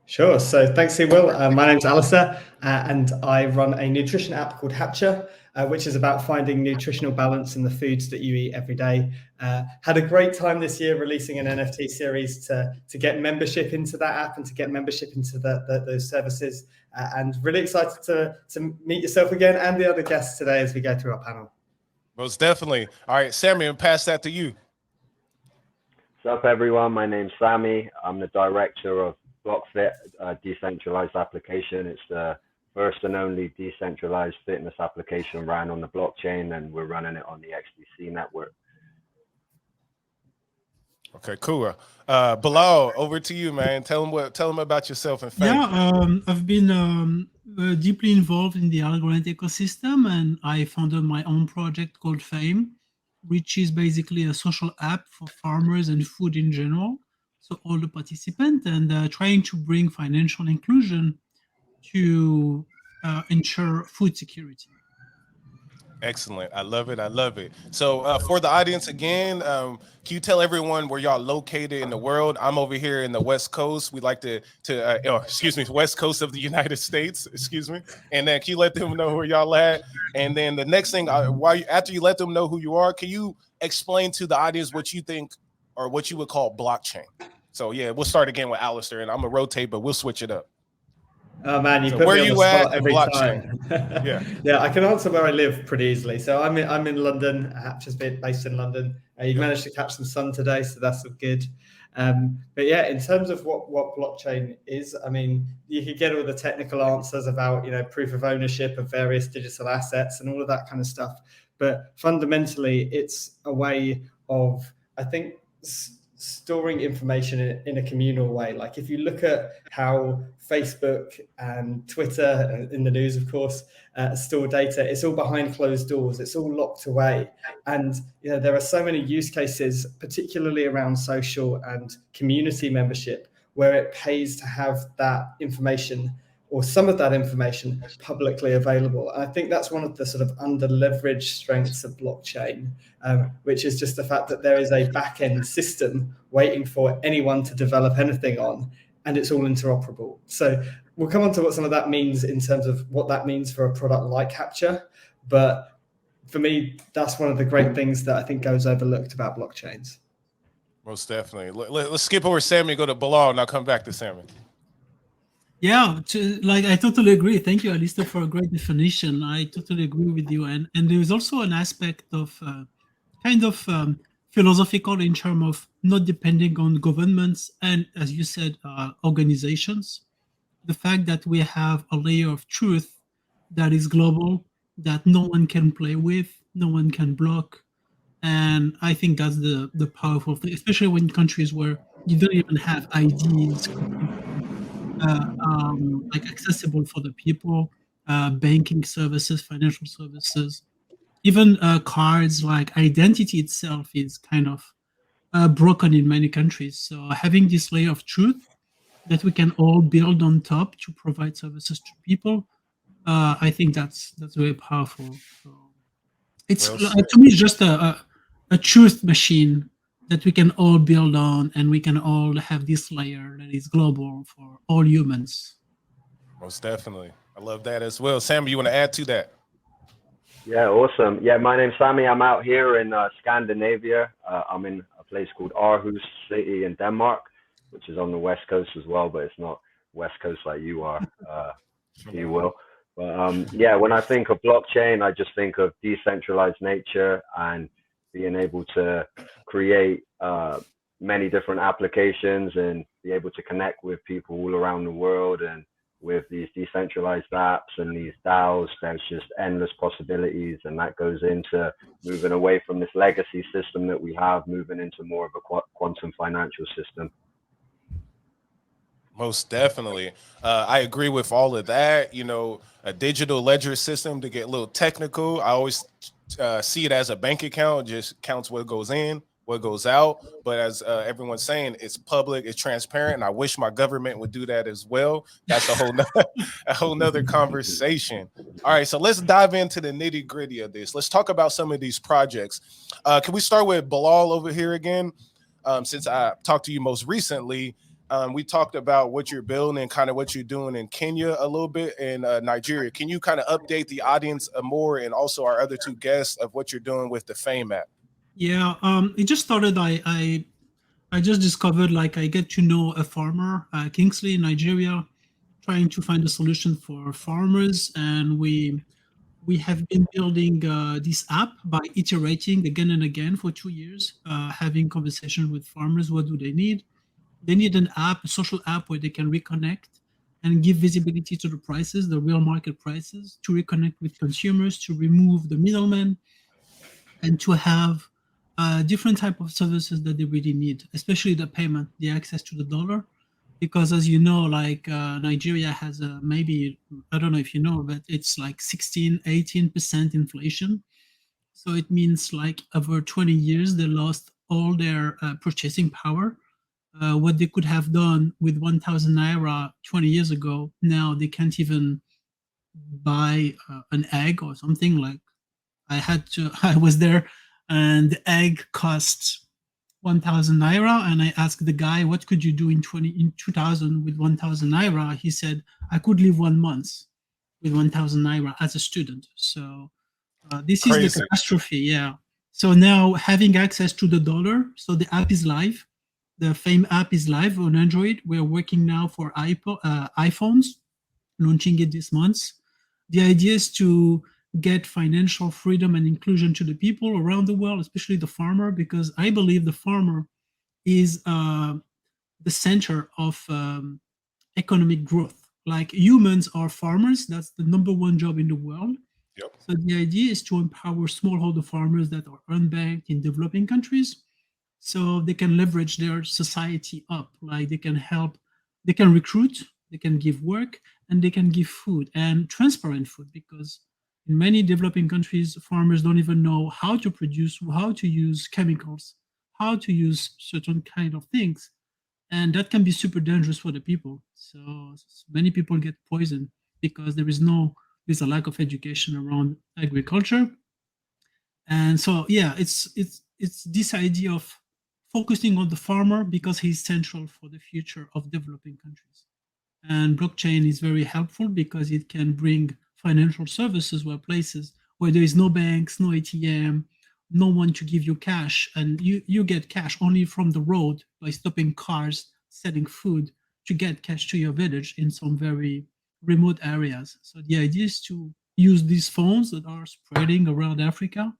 Sure. So thanks, Will. My name's Alistair, and I run a nutrition app called Hatcher, which is about finding nutritional balance in the foods that you eat every day. Had a great time this year releasing an NFT series to get membership into that app and to get membership into those services. And really excited to meet yourself again and the other guests today as we go through our panel. Most definitely. All right, Sammy, I'll pass that to you. What's up, everyone? My name's Sammy. I'm the director of BlockFit, a decentralized application. It's the first and only decentralized fitness application ran on the blockchain, and we're running it on the XDC network. Okay, cool. Bilal, over to you, man. Tell them about yourself and Fame. Yeah, I've been deeply involved in the Algorand ecosystem, and I founded my own project called Fame, which is basically a social app for farmers and food in general. So all the participants and trying to bring financial inclusion to ensure food security. Excellent. I love it. I love it. So for the audience again, can you tell everyone where y'all located in the world? I'm over here in the West Coast. We like West Coast of the United States, excuse me. And then can you let them know where y'all at? And then the next thing, after you let them know who you are, can you explain to the audience what you think or what you would call blockchain? So yeah, we'll start again with Alistair, and I'm gonna rotate, but we'll switch it up. Oh man, you put me on the spot every time. Yeah, I can answer where I live pretty easily. So I'm in London. Hatcher's based in London. You managed to catch some sun today, so that's good. But yeah, in terms of what blockchain is, I mean, you could get all the technical answers about proof of ownership of various digital assets and all of that kind of stuff. But fundamentally, it's a way of, I think, storing information in a communal way. Like if you look at how Facebook and Twitter, in the news, of course, store data, it's all behind closed doors. It's all locked away. And there are so many use cases, particularly around social and community membership, where it pays to have that information or some of that information publicly available. And I think that's one of the sort of under-leveraged strengths of blockchain, which is just the fact that there is a back-end system waiting for anyone to develop anything on, and it's all interoperable. So we'll come on to what some of that means in terms of what that means for a product like Capture. But for me, that's one of the great things that I think goes overlooked about blockchains. Most definitely. Let's skip over Sammy, go to Bilal, and I'll come back to Sammy. Yeah, I totally agree. Thank you, Alistair, for a great definition. I totally agree with you. And there is also an aspect of philosophical in terms of not depending on governments and, as you said, organizations. The fact that we have a layer of truth that is global, that no one can play with, no one can block. And I think that's the powerful thing, especially when countries where you don't even have IDs. Accessible for the people, banking services, financial services, even cards. Like identity itself is kind of broken in many countries. So having this layer of truth that we can all build on top to provide services to people, I think that's very powerful. So it's to me, it's just a truth machine that we can all build on, and we can all have this layer that is global for all humans. Most definitely. I love that as well. Sammy, you want to add to that? Yeah, awesome. Yeah, my name's Sammy. I'm out here in Scandinavia. I'm in a place called Aarhus City in Denmark, which is on the West Coast as well, but it's not West Coast like you are, you will. But yeah, when I think of blockchain, I just think of decentralized nature and being able to create many different applications and be able to connect with people all around the world. And with these decentralized apps and these DAOs, there's just endless possibilities. And that goes into moving away from this legacy system that we have, moving into more of a quantum financial system. Most definitely. I agree with all of that. A digital ledger system, to get a little technical, I always see it as a bank account. It just counts what goes in, what goes out. But as everyone's saying, it's public, it's transparent, and I wish my government would do that as well. That's a whole nother conversation. All right, so let's dive into the nitty gritty of this. Let's talk about some of these projects. Can we start with Bilal over here again? Since I talked to you most recently, We talked about what you're building and kind of what you're doing in Kenya a little bit, and Nigeria. Can you kind of update the audience more, and also our other two guests, of what you're doing with the Fame app? Yeah, it just started. I just discovered, like, I get to know a farmer, Kingsley in Nigeria, trying to find a solution for farmers, and we have been building this app by iterating again and again for 2 years, having conversation with farmers. What do they need? They need an app, a social app where they can reconnect and give visibility to the prices, the real market prices, to reconnect with consumers, to remove the middlemen, and to have different type of services that they really need, especially the payment, the access to the dollar. Because as you know, like, Nigeria has a, maybe, I don't know if you know, but it's like 16, 18% inflation. So it means, like, over 20 years, they lost all their purchasing power. What they could have done with 1,000 naira 20 years ago, now they can't even buy an egg or something. Like, I was there, and the egg cost 1,000 naira, and I asked the guy, what could you do in 2000 with 1,000 naira? He said, I could live 1 month with 1,000 naira as a student. So this is the Crazy. catastrophe. Yeah. So now, having access to the dollar, so the app is live. The Fame app is live on Android. We're working now for iPhones, launching it this month. The idea is to get financial freedom and inclusion to the people around the world, especially the farmer, because I believe the farmer is the center of economic growth. Like, humans are farmers. That's the number one job in the world. Yep. So the idea is to empower smallholder farmers that are unbanked in developing countries, so they can leverage their society up. Like, they can help, they can recruit, they can give work, and they can give food, and transparent food, because in many developing countries, farmers don't even know how to produce, how to use chemicals, how to use certain kind of things, and that can be super dangerous for the people. So many people get poisoned because there's a lack of education around agriculture. And so, yeah, it's this idea of focusing on the farmer, because he's central for the future of developing countries. And blockchain is very helpful because it can bring financial services where places where there is no banks, no ATM, no one to give you cash, and you get cash only from the road by stopping cars selling food to get cash to your village in some very remote areas. So the idea is to use these phones that are spreading around Africa.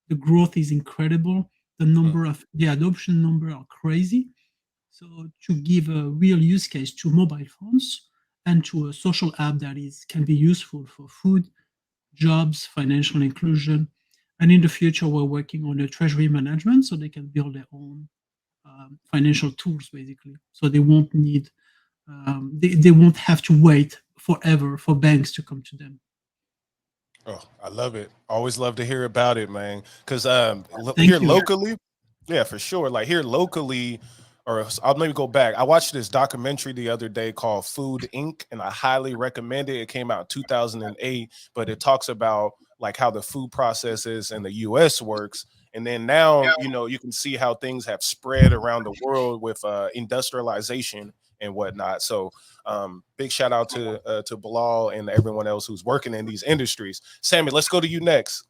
The growth is incredible. The adoption number are crazy. So to give a real use case to mobile phones and to a social app that is can be useful for food, jobs, financial inclusion, and in the future we're working on a treasury management so they can build their own financial tools, basically. So they won't need they won't have to wait forever for banks to come to them. Oh, I love it. Always love to hear about it, man. Because Thank here you. locally, yeah, for sure. Like here locally, or I'll maybe go back. I watched this documentary the other day called Food Inc., and I highly recommend it. It came out in 2008, but it talks about like how the food processes in the U.S. works. And then now, you know, you can see how things have spread around the world with industrialization and whatnot. So big shout out to Bilal and everyone else who's working in these industries. Sammy, let's go to you next.